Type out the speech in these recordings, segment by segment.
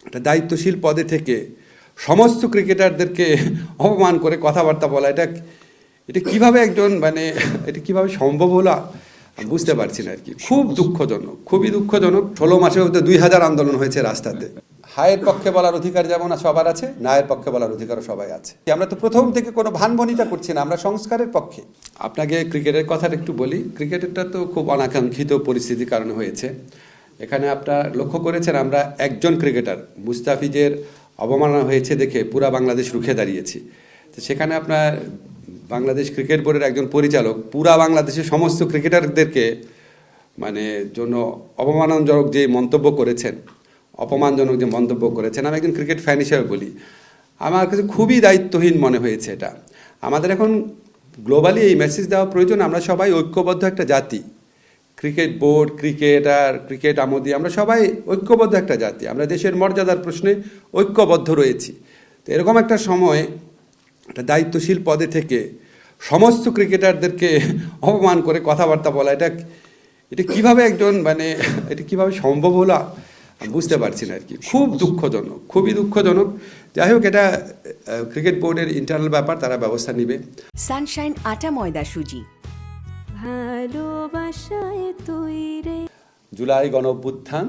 একটা দায়িত্বশীল পদে থেকে সমস্ত ক্রিকেটারদেরকে অপমান করে কথাবার্তা বলা, এটা এটা কিভাবে একজন এটা কিভাবে সম্ভব হলো আমি বুঝতে পারছি না আর কি। খুব দুঃখজনক, খুবই দুঃখজনক। 16 মাসের মধ্যে 2000 আন্দোলন হয়েছে রাস্তাতে। হায়ের পক্ষে বলার অধিকার যেমন সবার আছে, নায়ের পক্ষে বলার অধিকারও সবাই আছে। আমরা তো প্রথম থেকে কোনো ভানভনিতা করছি না, আমরা সংস্কারের পক্ষে। আপনাকে ক্রিকেটের কথাটা একটু বলি। ক্রিকেটেরটা তো খুব অনাকাঙ্ক্ষিত পরিস্থিতির কারণে হয়েছে। এখানে আপনারা লক্ষ্য করেছেন, আমরা একজন ক্রিকেটার মুস্তাফিজের অবমাননা হয়েছে দেখে পুরা বাংলাদেশ রুখে দাঁড়িয়েছি। তো সেখানে আপনার বাংলাদেশ ক্রিকেট বোর্ডের একজন পরিচালক পুরা বাংলাদেশের সমস্ত ক্রিকেটারদেরকে জন্য অপমানজনক যে মন্তব্য করেছেন, অপমানজনক যে মন্তব্য করেছেন, আমি একজন ক্রিকেট ফ্যান হিসেবে বলি, আমার কাছে খুবই দায়িত্বহীন মনে হয়েছে এটা। আমাদের এখন গ্লোবালি এই মেসেজ দেওয়া প্রয়োজন, আমরা সবাই ঐক্যবদ্ধ একটা জাতি। ক্রিকেট বোর্ড, ক্রিকেটার, ক্রিকেট আমোদি, আমরা সবাই ঐক্যবদ্ধ একটা জাতি। আমরা দেশের মর্যাদার প্রশ্নে ঐক্যবদ্ধ রয়েছি। তো এরকম একটা সময় একটা দায়িত্বশীল পদে থেকে সমস্ত ক্রিকেটারদেরকে অপমান করে কথাবার্তা বলা, এটা এটা কিভাবে একজন এটা কিভাবে সম্ভব হলো আমি বুঝতে পারছি না আর কি। খুব দুঃখজনক, খুবই দুঃখজনক। যাই হোক, এটা ক্রিকেট বোর্ডের ইন্টারনাল ব্যাপার, তারা ব্যবস্থা নেবে। সানশাইন আটা ময়দা সুজি, ভালোবাসায় তৈরি। জুলাই গণঅভ্যুত্থান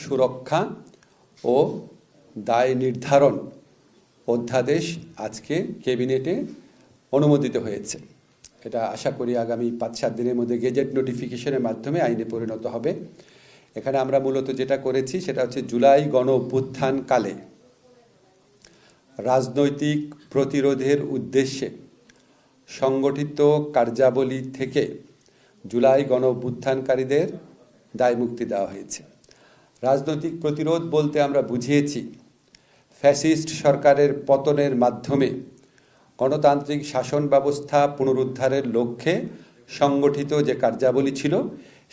সুরক্ষা ও দায় নির্ধারণ অধ্যাদেশ আজকে ক্যাবিনেটে অনুমোদিত হয়েছে। এটা আশা করি আগামী 5-7 দিনের মধ্যে গেজেট নোটিফিকেশনের মাধ্যমে আইনে পরিণত হবে। এখানে আমরা মূলত যেটা করেছি সেটা হচ্ছে, জুলাই গণ অভ্যুত্থান কালে রাজনৈতিক প্রতিরোধের উদ্দেশ্যে সংগঠিত কার্যাবলী থেকে জুলাই গণ অভ্যুত্থানকারীদের দায়মুক্তি দেওয়া হয়েছে। রাজনৈতিক প্রতিরোধ বলতে আমরা বুঝিয়েছি ফ্যাসিস্ট সরকারের পতনের মাধ্যমে গণতান্ত্রিক শাসন ব্যবস্থা পুনরুদ্ধারের লক্ষ্যে সংগঠিত যে কার্যাবলী ছিল,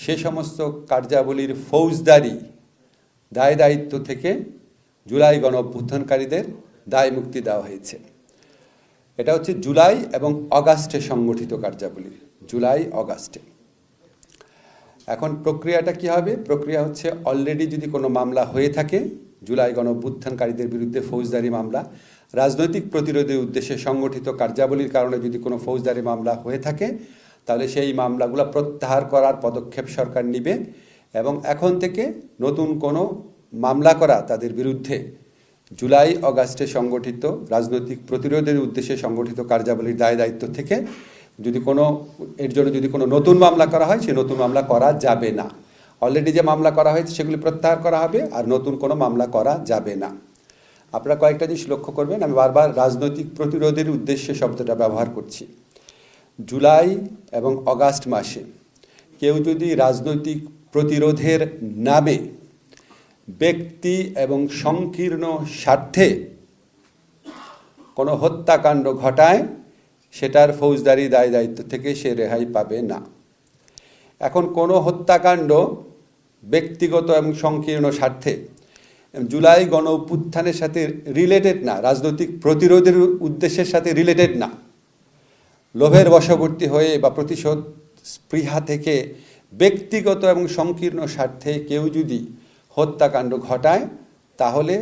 সে সমস্ত কার্যাবলীর ফৌজদারি দায় দায়িত্ব থেকে জুলাই গণ অভ্যুত্থানকারীদের দায় মুক্তি দেওয়া হয়েছে। এটা হচ্ছে জুলাই এবং অগাস্টে সংগঠিত কার্যাবলী, জুলাই অগাস্টে। এখন প্রক্রিয়াটা কি হবে? প্রক্রিয়া হচ্ছে, অলরেডি যদি কোনো মামলা হয়ে থাকে জুলাই গণ অভ্যুত্থানকারীদের বিরুদ্ধে, ফৌজদারি মামলা, রাজনৈতিক প্রতিরোধের উদ্দেশ্যে সংগঠিত কার্যাবলীর কারণে যদি কোনো ফৌজদারি মামলা হয়ে থাকে, তাহলে সেই মামলাগুলো প্রত্যাহার করার পদক্ষেপ সরকার নেবে এবং এখন থেকে নতুন কোনো মামলা করা তাদের বিরুদ্ধে জুলাই অগাস্টে সংগঠিত রাজনৈতিক প্রতিরোধের উদ্দেশ্যে সংগঠিত কার্যাবলীর দায় দায়িত্ব থেকে এর জন্য যদি কোনো নতুন মামলা করা হয়, সে নতুন মামলা করা যাবে না। অলরেডি যে মামলা করা হয়েছে সেগুলি প্রত্যাহার করা হবে, আর নতুন কোনো মামলা করা যাবে না। আপনারা কয়েকটা জিনিস লক্ষ্য করবেন, আমি বারবার রাজনৈতিক প্রতিরোধের উদ্দেশ্যে শব্দটা ব্যবহার করছি। জুলাই এবং অগাস্ট মাসে কেউ যদি রাজনৈতিক প্রতিরোধের নামে ব্যক্তি এবং সংকীর্ণ স্বার্থে কোনো হত্যাকাণ্ড ঘটায়, সেটার ফৌজদারি দায় দায়িত্ব থেকে সে রেহাই পাবে না। এখন কোনো হত্যাকাণ্ড ব্যক্তিগত এবং সংকীর্ণ স্বার্থে জুলাই গণ অভ্যুত্থানের সাথে রিলেটেড না, রাজনৈতিক প্রতিরোধের উদ্দেশ্যের সাথে রিলেটেড না, লোভের বশবর্তী হয়ে বা প্রতিশোধ স্পৃহা থেকে ব্যক্তিগত এবং সংকীর্ণ স্বার্থে কেউ যদি হত্যাকাণ্ড ঘটায়, তাহলে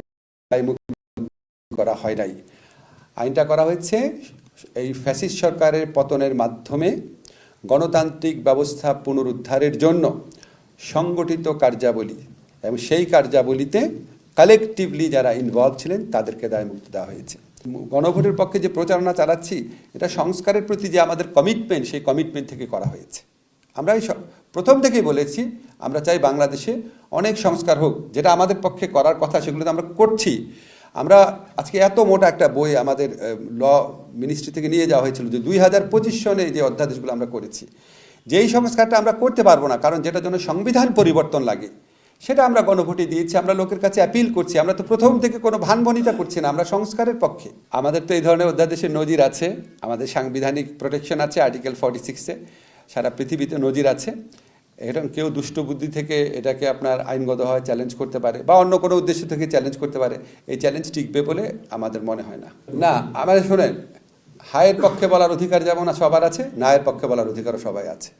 করা হয় নাই। আইনটা করা হয়েছে এই ফ্যাসিস্ট সরকারের পতনের মাধ্যমে গণতান্ত্রিক ব্যবস্থা পুনরুদ্ধারের জন্য সংগঠিত কার্যাবলী, এবং সেই কার্যাবলীতে কালেকটিভলি যারা ইনভলভ ছিলেন তাদেরকে দায়মুক্তি দেওয়া হয়েছে। গণভোটের পক্ষে যে প্রচারণা চালাচ্ছি, এটা সংস্কারের প্রতি যে আমাদের কমিটমেন্ট, সেই কমিটমেন্ট থেকে করা হয়েছে। আমরা প্রথম থেকেই বলেছি, আমরা চাই বাংলাদেশে অনেক সংস্কার হোক, যেটা আমাদের পক্ষে করার কথা সেগুলো তো আমরা করছি। আমরা আজকে এত মোটা একটা বই আমাদের ল মিনিস্ট্রি থেকে নিয়ে যাওয়া হয়েছিল, যে 2025 সনে যে অধ্যাদেশগুলো আমরা করেছি, যেই সংস্কারটা আমরা করতে পারবো না, কারণ যেটার জন্য সংবিধান পরিবর্তন লাগে, সেটা আমরা গণভোটে দিয়েছি। আমরা লোকের কাছে অ্যাপিল করছি, আমরা তো প্রথম থেকে কোনো ভানভনিতা করছি না, আমরা সংস্কারের পক্ষে। আমাদের তো এই ধরনের অধ্যাদেশের নজির আছে, আমাদের সাংবিধানিক প্রোটেকশন আছে আর্টিকেল 46-এ, সারা পৃথিবীতে নজির আছে। এরকম কেউ দুষ্ট বুদ্ধি থেকে এটাকে আপনার আইনগতভাবে চ্যালেঞ্জ করতে পারে বা অন্য কোনো উদ্দেশ্য থেকে চ্যালেঞ্জ করতে পারে, এই চ্যালেঞ্জ টিকবে বলে আমাদের মনে হয় না। না, আমাদের শোনেন, হায়ের পক্ষে বলার অধিকার যেমন সবার আছে, নায়ের পক্ষে বলার অধিকারও সবাই আছে।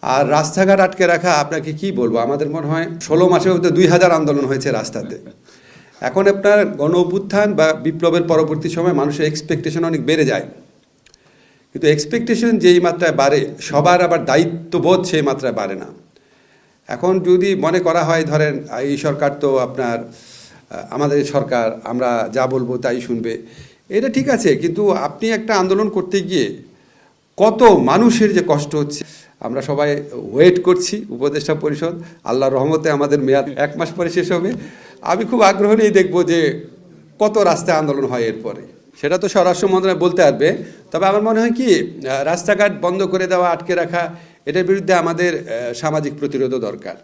আর রাস্তাঘাট আটকে রাখা, আপনাকে কি বলবো, আমাদের মনে হয় 16 মাসের মধ্যে 2000 আন্দোলন হয়েছে রাস্তাতে। এখন আপনার গণ অভ্যুত্থান বা বিপ্লবের পরবর্তী সময় মানুষের এক্সপেকটেশন অনেক বেড়ে যায়, কিন্তু এক্সপেকটেশন যেই মাত্রায় বাড়ে সবার আবার দায়িত্ববোধ সেই মাত্রায় বাড়ে না। এখন যদি মনে করা হয় ধরেন এই সরকার তো আপনার আমাদের সরকার, আমরা যা বলবো তাই শুনবে, এটা ঠিক আছে, কিন্তু আপনি একটা আন্দোলন করতে গিয়ে কত মানুষের যে কষ্ট হচ্ছে, আমরা সবাই ওয়েট করছি উপদেষ্টা পরিষদ, আল্লাহর রহমতে আমাদের মেয়াদ 1 মাস পরে শেষ হবে। আমি খুব আগ্রহ নিয়ে দেখবো যে কত রাস্তায় আন্দোলন হয় এরপরে, সেটা তো স্বরাষ্ট্র মন্ত্রণালয় বলতে পারবে। তবে আমার মনে হয় কি, রাস্তাঘাট বন্ধ করে দেওয়া, আটকে রাখা, এটার বিরুদ্ধে আমাদের সামাজিক প্রতিরোধও দরকার।